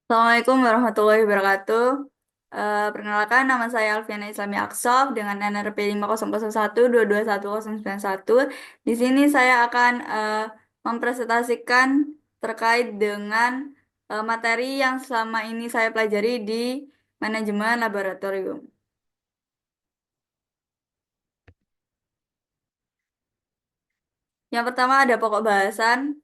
Assalamualaikum warahmatullahi wabarakatuh. Perkenalkan, nama saya Alfiana Islami Aksof dengan NRP 50012210991. Di sini saya akan mempresentasikan terkait dengan materi yang selama ini saya pelajari di manajemen laboratorium. Yang pertama ada pokok bahasan.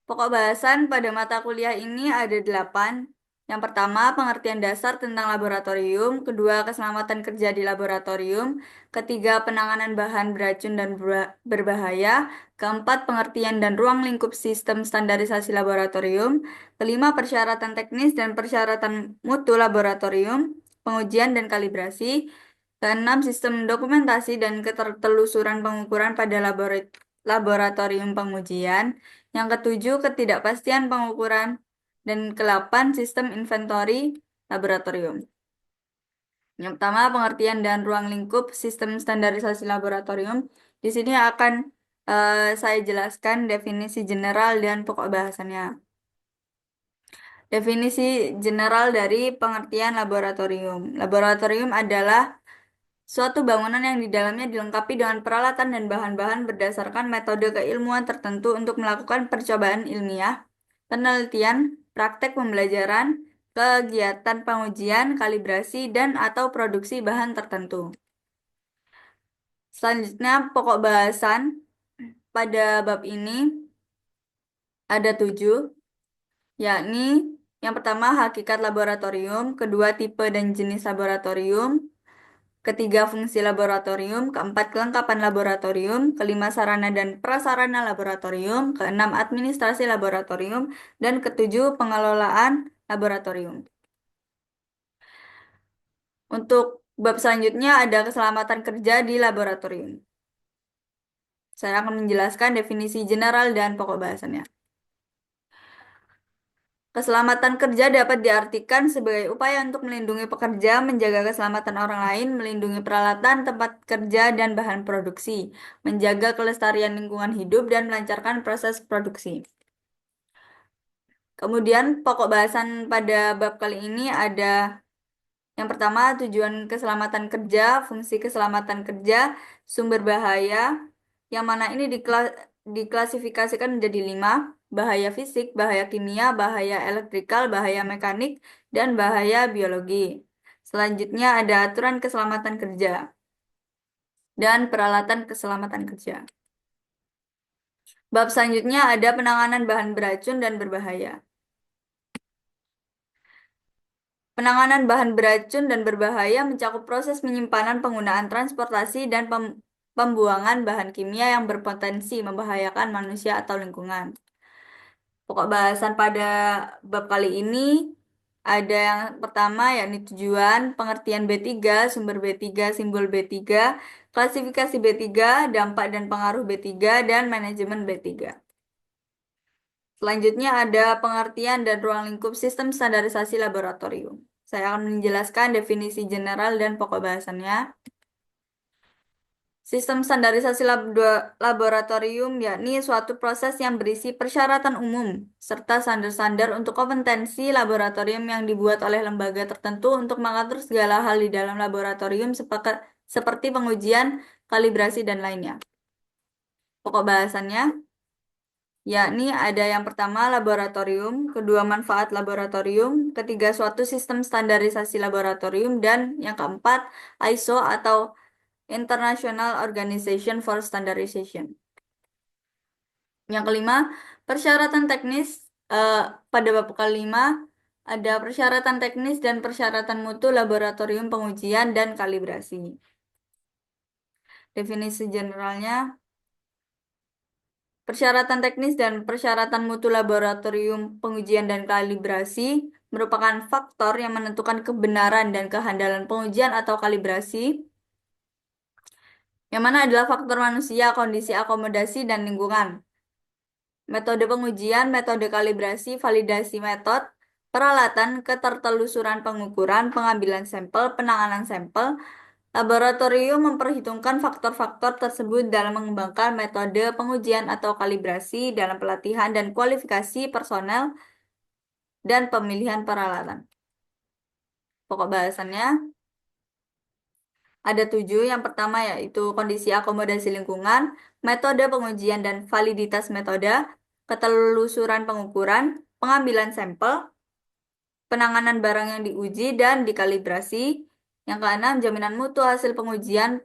Pokok bahasan pada mata kuliah ini ada 8. Yang pertama, pengertian dasar tentang laboratorium. Kedua, keselamatan kerja di laboratorium. Ketiga, penanganan bahan beracun dan berbahaya. Keempat, pengertian dan ruang lingkup sistem standarisasi laboratorium. Kelima, persyaratan teknis dan persyaratan mutu laboratorium, pengujian dan kalibrasi. Keenam, sistem dokumentasi dan ketertelusuran pengukuran pada laboratorium pengujian. Yang ketujuh, ketidakpastian pengukuran. Dan ke-8, sistem inventory laboratorium. Yang pertama, pengertian dan ruang lingkup sistem standarisasi laboratorium. Di sini akan saya jelaskan definisi general dan pokok bahasannya. Definisi general dari pengertian laboratorium. Laboratorium adalah suatu bangunan yang di dalamnya dilengkapi dengan peralatan dan bahan-bahan berdasarkan metode keilmuan tertentu untuk melakukan percobaan ilmiah, penelitian, praktek pembelajaran, kegiatan pengujian, kalibrasi, dan/atau produksi bahan tertentu. Selanjutnya, pokok bahasan pada bab ini ada 7, yakni yang pertama hakikat laboratorium, kedua tipe dan jenis laboratorium, ketiga, fungsi laboratorium. Keempat, kelengkapan laboratorium. Kelima, sarana dan prasarana laboratorium. Keenam, administrasi laboratorium. Dan ketujuh, pengelolaan laboratorium. Untuk bab selanjutnya ada keselamatan kerja di laboratorium. Saya akan menjelaskan definisi general dan pokok bahasannya. Keselamatan kerja dapat diartikan sebagai upaya untuk melindungi pekerja, menjaga keselamatan orang lain, melindungi peralatan, tempat kerja, dan bahan produksi, menjaga kelestarian lingkungan hidup, dan melancarkan proses produksi. Kemudian, pokok bahasan pada bab kali ini ada yang pertama, tujuan keselamatan kerja, fungsi keselamatan kerja, sumber bahaya, yang mana ini diklasifikasikan menjadi 5, bahaya fisik, bahaya kimia, bahaya elektrikal, bahaya mekanik, dan bahaya biologi. Selanjutnya ada aturan keselamatan kerja dan peralatan keselamatan kerja. Bab selanjutnya ada penanganan bahan beracun dan berbahaya. Penanganan bahan beracun dan berbahaya mencakup proses penyimpanan, penggunaan transportasi, dan pembuangan bahan kimia yang berpotensi membahayakan manusia atau lingkungan. Pokok bahasan pada bab kali ini ada yang pertama yakni tujuan, pengertian B3, sumber B3, simbol B3, klasifikasi B3, dampak dan pengaruh B3, dan manajemen B3. Selanjutnya ada pengertian dan ruang lingkup sistem standarisasi laboratorium. Saya akan menjelaskan definisi general dan pokok bahasannya. Sistem standarisasi laboratorium yakni suatu proses yang berisi persyaratan umum serta standar-standar untuk kompetensi laboratorium yang dibuat oleh lembaga tertentu untuk mengatur segala hal di dalam laboratorium seperti pengujian, kalibrasi, dan lainnya. Pokok bahasannya yakni ada yang pertama laboratorium, kedua manfaat laboratorium, ketiga suatu sistem standarisasi laboratorium, dan yang keempat ISO atau International Organization for Standardization. Yang kelima, persyaratan teknis. eh, Pada bab kelima ada persyaratan teknis dan persyaratan mutu laboratorium pengujian dan kalibrasi. Definisi generalnya, persyaratan teknis dan persyaratan mutu laboratorium pengujian dan kalibrasi merupakan faktor yang menentukan kebenaran dan kehandalan pengujian atau kalibrasi, yang mana adalah faktor manusia, kondisi akomodasi, dan lingkungan. Metode pengujian, metode kalibrasi, validasi metode, peralatan, ketertelusuran pengukuran, pengambilan sampel, penanganan sampel. Laboratorium memperhitungkan faktor-faktor tersebut dalam mengembangkan metode pengujian atau kalibrasi dalam pelatihan dan kualifikasi personel dan pemilihan peralatan. Pokok bahasannya ada 7. Yang pertama yaitu kondisi akomodasi lingkungan, metode pengujian dan validitas metode, ketelusuran pengukuran, pengambilan sampel, penanganan barang yang diuji dan dikalibrasi. Yang keenam, jaminan mutu hasil pengujian,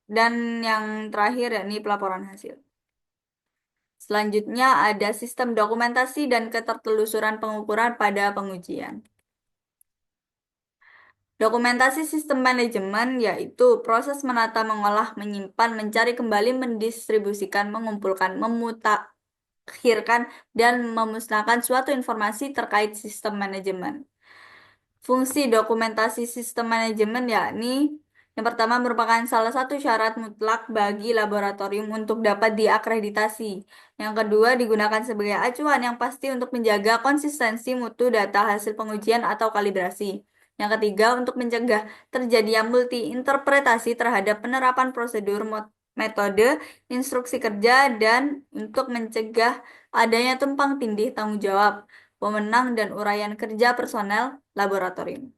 dan yang terakhir yakni pelaporan hasil. Selanjutnya ada sistem dokumentasi dan ketertelusuran pengukuran pada pengujian. Dokumentasi sistem manajemen yaitu proses menata, mengolah, menyimpan, mencari kembali, mendistribusikan, mengumpulkan, memutakhirkan, dan memusnahkan suatu informasi terkait sistem manajemen. Fungsi dokumentasi sistem manajemen yakni yang pertama merupakan salah satu syarat mutlak bagi laboratorium untuk dapat diakreditasi. Yang kedua digunakan sebagai acuan yang pasti untuk menjaga konsistensi mutu data hasil pengujian atau kalibrasi. Yang ketiga untuk mencegah terjadinya multi interpretasi terhadap penerapan prosedur, metode, instruksi kerja, dan untuk mencegah adanya tumpang tindih tanggung jawab, wewenang, dan uraian kerja personel laboratorium.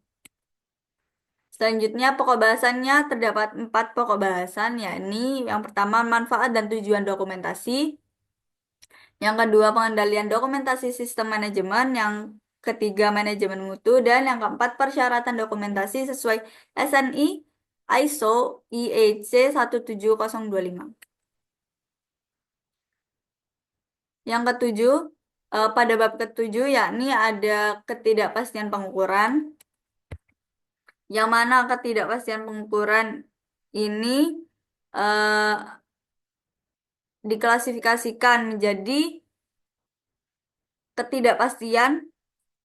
Selanjutnya, pokok bahasannya terdapat 4 pokok bahasan, yakni yang pertama manfaat dan tujuan dokumentasi, yang kedua pengendalian dokumentasi sistem manajemen, yang ketiga manajemen mutu, dan yang keempat persyaratan dokumentasi sesuai SNI ISO IEC 17025. Yang ketujuh, pada bab ketujuh yakni ada ketidakpastian pengukuran, yang mana ketidakpastian pengukuran ini eh, diklasifikasikan menjadi ketidakpastian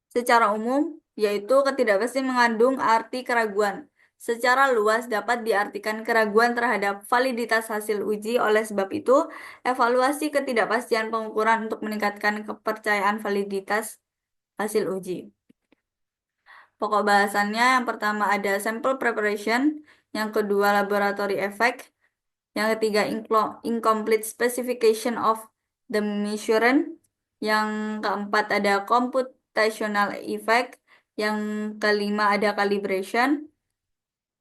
secara umum, yaitu ketidakpastian mengandung arti keraguan. Secara luas dapat diartikan keraguan terhadap validitas hasil uji. Oleh sebab itu, evaluasi ketidakpastian pengukuran untuk meningkatkan kepercayaan validitas hasil uji. Pokok bahasannya yang pertama ada sample preparation, yang kedua laboratory effect, yang ketiga incomplete specification of the measurement, yang keempat ada computational effect, yang kelima ada calibration,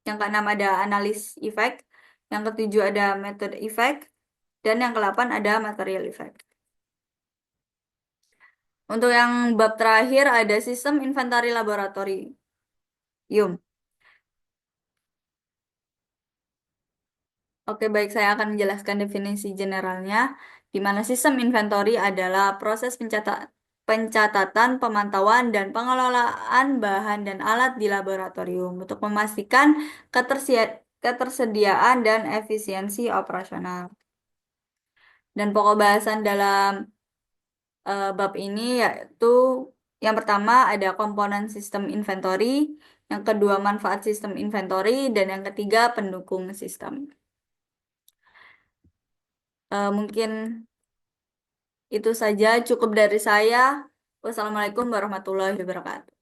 yang keenam ada analysis effect, yang ketujuh ada method effect, dan yang kedelapan ada material effect. Untuk yang bab terakhir ada sistem inventory laboratorium. Oke, baik, saya akan menjelaskan definisi generalnya, di mana sistem inventory adalah proses pencatatan, pemantauan, dan pengelolaan bahan dan alat di laboratorium untuk memastikan ketersediaan dan efisiensi operasional. Dan pokok bahasan dalam bab ini yaitu yang pertama ada komponen sistem inventory, yang kedua manfaat sistem inventory, dan yang ketiga pendukung sistem. Mungkin itu saja, cukup dari saya. Wassalamualaikum warahmatullahi wabarakatuh.